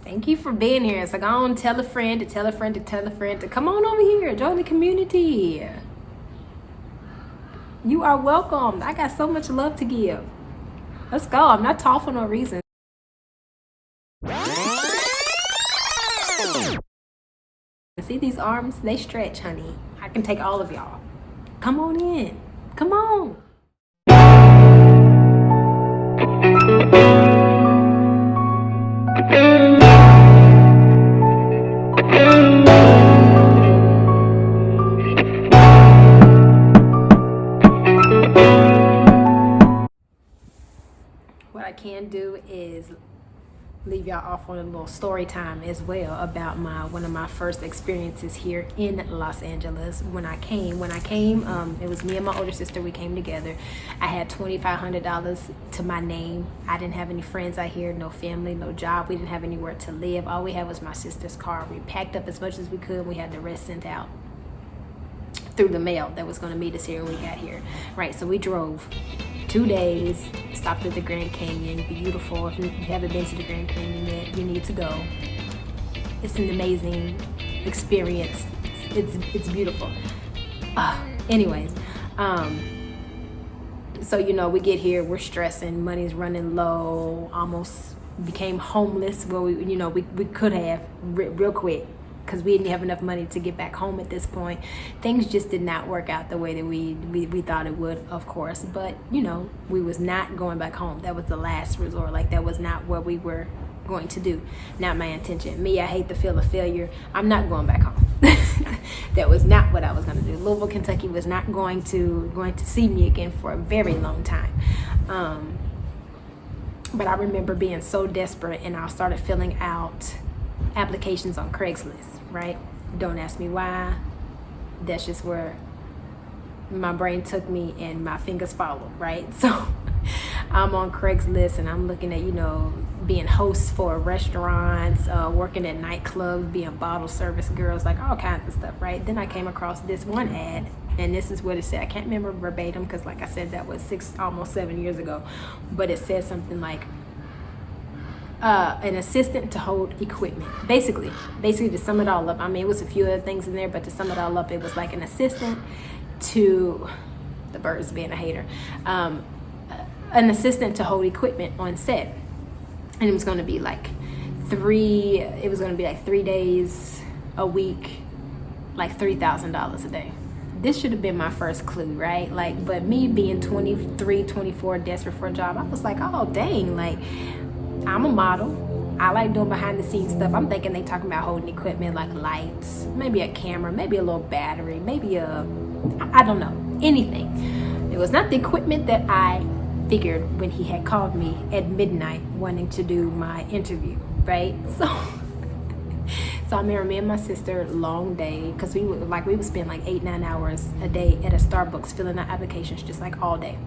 Thank you for being here. So go on, tell a friend to tell a friend to tell a friend to come on over here, join the community. You are welcome. I got so much love to give. Let's go. I'm not tall for no reason. See these arms? They stretch, honey. I can take all of y'all. Come on in. Come on. What I can do is leave y'all off on a little story time as well about one of my first experiences here in Los Angeles. When I came, it was me and my older sister. We came together. I had $2,500 to my name. I didn't have any friends out here, no family, no job. We didn't have anywhere to live. All we had was my sister's car. We packed up as much as we could. We had the rest sent out through the mail that was going to meet us here when we got here. Right, so we drove 2 days, stopped at the Grand Canyon. Beautiful. If you haven't been to the Grand Canyon yet, you need to go. It's an amazing experience. It's beautiful. Anyways, so we get here, we're stressing, money's running low, almost became homeless. Well, we could have real quick, because we didn't have enough money to get back home at this point. Things just did not work out the way that we thought it would, of course. But we was not going back home. That was the last resort. Like, that was not what we were going to do. Not my intention. Me, I hate the feel of failure. I'm not going back home. That was not what I was going to do. Louisville, Kentucky was not going to see me again for a very long time. But I remember being so desperate, and I started filling out applications on Craigslist, right? Don't ask me why. That's just where my brain took me and my fingers followed, right? So I'm on Craigslist and I'm looking at, being hosts for restaurants, working at nightclubs, being bottle service girls, like all kinds of stuff, right? Then I came across this one ad, and this is what it said. I can't remember verbatim because, like I said, that was almost 7 years ago, but it said something like, an assistant to hold equipment. Basically to sum it all up, I mean, it was a few other things in there, but to sum it all up, it was like an assistant to, the birds being a hater, an assistant to hold equipment on set. And it was going to be like 3 days a week, like $3,000 a day. This should have been my first clue, right? Like, but me being 23, 24, desperate for a job, I was like, oh dang, like, I'm a model. I like doing behind the scenes stuff. I'm thinking they talking about holding equipment like lights, maybe a camera, maybe a little battery, maybe I don't know, anything. It was not the equipment that I figured when he had called me at midnight wanting to do my interview, right? So I remember me and my sister, long day, because we would spend like 8-9 hours a day at a Starbucks filling out applications, just like all day.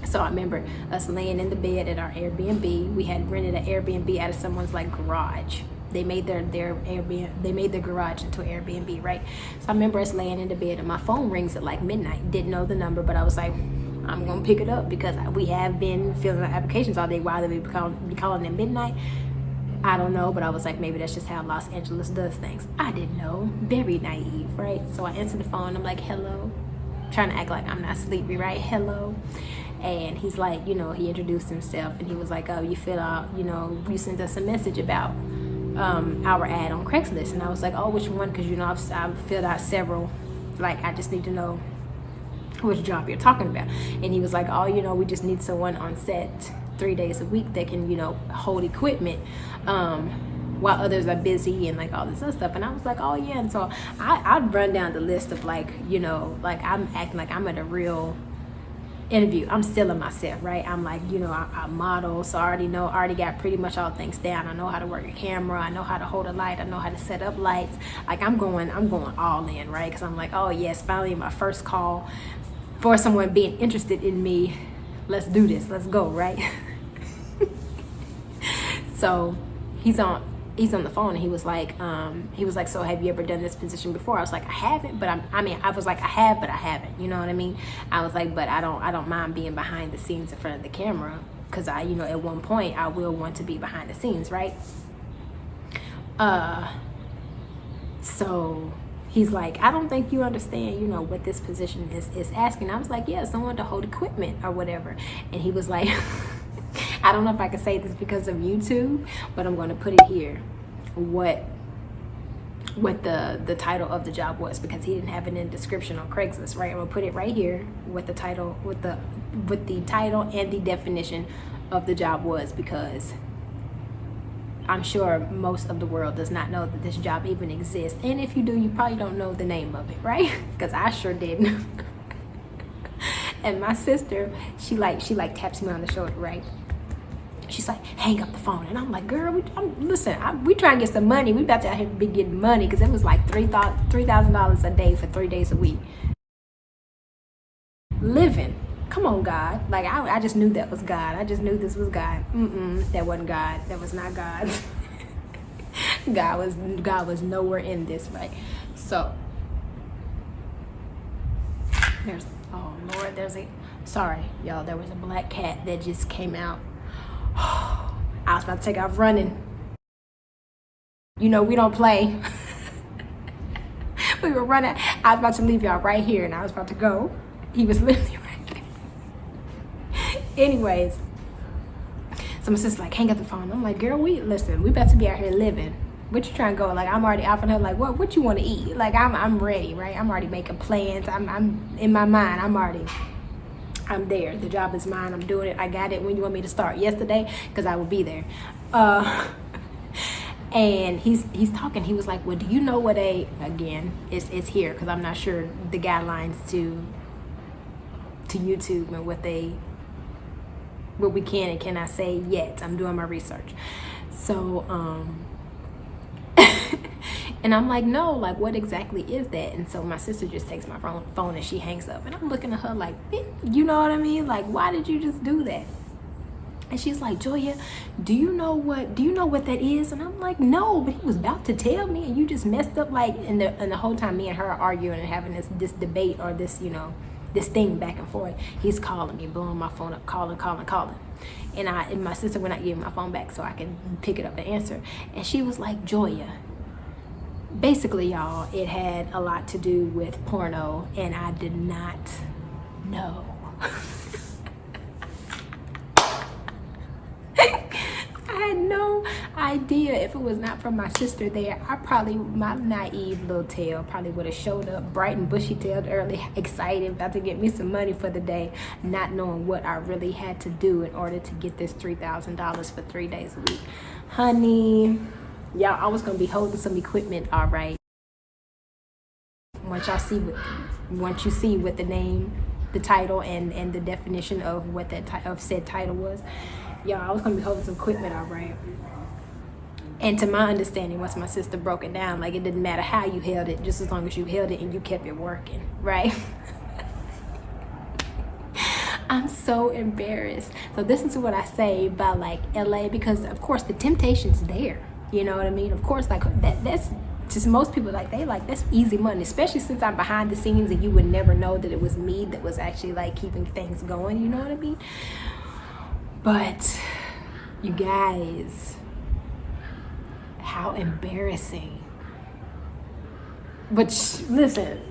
So I remember us laying in the bed at our Airbnb. We had rented an Airbnb out of someone's like garage. They made their Airbnb. They made their garage into an Airbnb, right? So I remember us laying in the bed, and my phone rings at like midnight. Didn't know the number, but I was like, I'm gonna pick it up because we have been filling out applications all day. Why they be calling at midnight? I don't know, but I was like, maybe that's just how Los Angeles does things. I didn't know. Very naive, right? So I answered the phone. I'm like, hello. Trying to act like I'm not sleepy, right? Hello. And he's like, he introduced himself, and he was like, oh, you filled out, you sent us a message about our ad on Craigslist. And I was like, oh, which one? Because, I've filled out several. Like, I just need to know which job you're talking about. And he was like, oh, we just need someone on set 3 days a week that can, hold equipment while others are busy and like all this other stuff. And I was like, oh yeah. And so I'd run down the list of like, like I'm acting like I'm at a real interview. I'm still in myself, right? I'm like, I model, so I already got pretty much all things down. I know how to work a camera. I know how to hold a light. I know how to set up lights. Like I'm going all in, right? Because I'm like, oh yes, finally my first call for someone being interested in me. Let's do this. Let's go, right? So he's on the phone, and he was like, so have you ever done this position before? I was like, I haven't, but I was like, I have, but I haven't. You know what I mean? I was like, but I don't mind being behind the scenes in front of the camera. because I, you know, at one point I will want to be behind the scenes, right? So he's like, I don't think you understand, you know, what this position is asking. I was like, yeah, someone to hold equipment or whatever. And he was like, I don't know if I can say this because of YouTube, but I'm going to put it here. What the title of the job was, because he didn't have it in the description on Craigslist, right? I'm gonna put it right here with the title, with the title and the definition of the job was, because I'm sure most of the world does not know that this job even exists, and if you do, you probably don't know the name of it, right? Because I sure didn't. And my sister, she taps me on the shoulder, right? She's like, hang up the phone. And I'm like, girl, we trying to get some money. We about to out here be getting money, because it was like $3,000 a day for 3 days a week. Living. Come on, God. Like, I just knew that was God. I just knew this was God. That wasn't God. That was not God. God was nowhere in this, right? So, sorry, y'all, there was a black cat that just came out. I was about to take off running. You know, we don't play. We were running. I was about to leave y'all right here, and I was about to go. He was literally right there. Anyways, so my sister's like, hang up the phone. I'm like, girl, we about to be out here living. What you trying to go? Like, I'm already offering her, like, what you want to eat? Like, I'm ready, right? I'm already making plans. I'm in my mind. I'm there. The job is mine. I'm doing it. I got it. When you want me to start? Yesterday, because I will be there. And he's talking. He was like, well, do you know what it's here, because I'm not sure the guidelines to YouTube and what we can and cannot say yet. I'm doing my research. So and I'm like, no, like, what exactly is that? And so my sister just takes my phone and she hangs up. And I'm looking at her like, you know what I mean? Like, why did you just do that? And she's like, Joia, do you know what that is? And I'm like, no, but he was about to tell me, and you just messed up. Like, and the whole time me and her are arguing and having this debate, or this, you know, this thing back and forth, he's calling me, blowing my phone up, calling. And my sister would not give me my phone back so I can pick it up and answer. And she was like, Joia, basically, y'all, it had a lot to do with porno, and I did not know. I had no idea. If it was not for my sister there, my naive little tail probably would have showed up bright and bushy-tailed early, excited, about to get me some money for the day, not knowing what I really had to do in order to get this $3,000 for 3 days a week. Honey, y'all, I was going to be holding some equipment, all right. Once you see what the name, the title, and the definition of what of said title was, y'all, I was going to be holding some equipment, all right. And to my understanding, once my sister broke it down, like, it didn't matter how you held it, just as long as you held it and you kept it working, right? I'm so embarrassed. So this is what I say about, like, LA, because of course the temptation's there. You know what I mean? Of course, like, that's just most people, like, that's easy money, especially since I'm behind the scenes and you would never know that it was me that was actually, like, keeping things going. You know what I mean? But you guys, how embarrassing. But listen,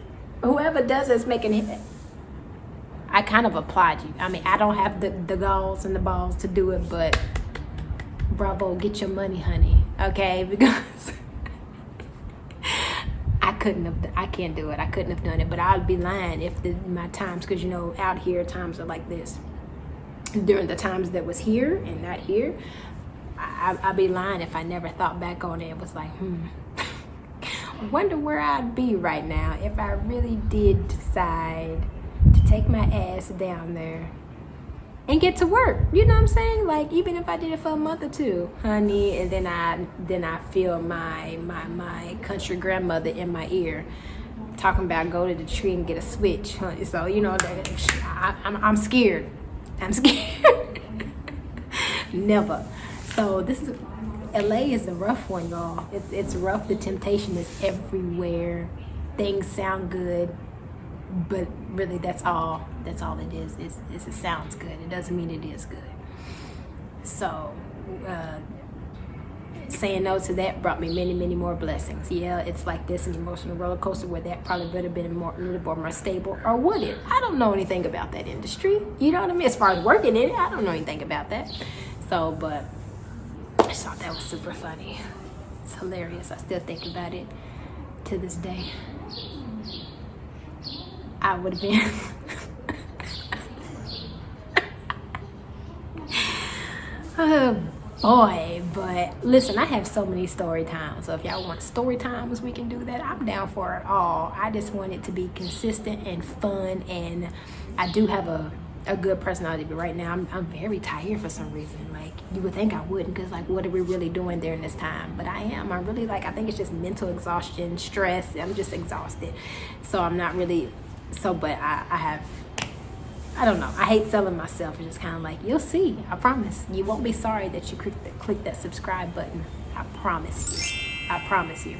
whoever does this making it, I kind of applaud you. I mean, I don't have the galls and the balls to do it, but bravo, get your money, honey. Okay, because I can't do it. I couldn't have done it, but I'd be lying if my times, because, you know, out here times are like this. During the times that was here and not here, I'd be lying if I never thought back on it. It was like, wonder where I'd be right now if I really did decide to take my ass down there and get to work. You know what I'm saying? Like, even if I did it for a month or two, honey, and then I feel my country grandmother in my ear talking about go to the tree and get a switch, honey. So, you know, I'm scared. I'm scared. Never. So LA is a rough one, y'all. It's rough. The temptation is everywhere. Things sound good, but really that's all it is. It sounds good. It doesn't mean it is good. So saying no to that brought me many, many more blessings. Yeah, it's like this, an emotional roller coaster where that probably would have been a little more stable, or would it? I don't know anything about that industry. You know what I mean? As far as working in it, I don't know anything about that. So, but I just thought that was super funny. It's hilarious. I still think about it to this day. I would have been oh boy, but listen, I have so many story times. So if y'all want story times, we can do that. I'm down for it all. I just want it to be consistent and fun, and I do have a good personality, but right now I'm very tired for some reason. Like, you would think I wouldn't, because like, what are we really doing during this time? But I really like, I think it's just mental exhaustion, stress. I'm just exhausted. So I'm not really, but I don't know. I hate selling myself. It's just kind of like, you'll see. I promise. You won't be sorry that you click that subscribe button. I promise you. I promise you.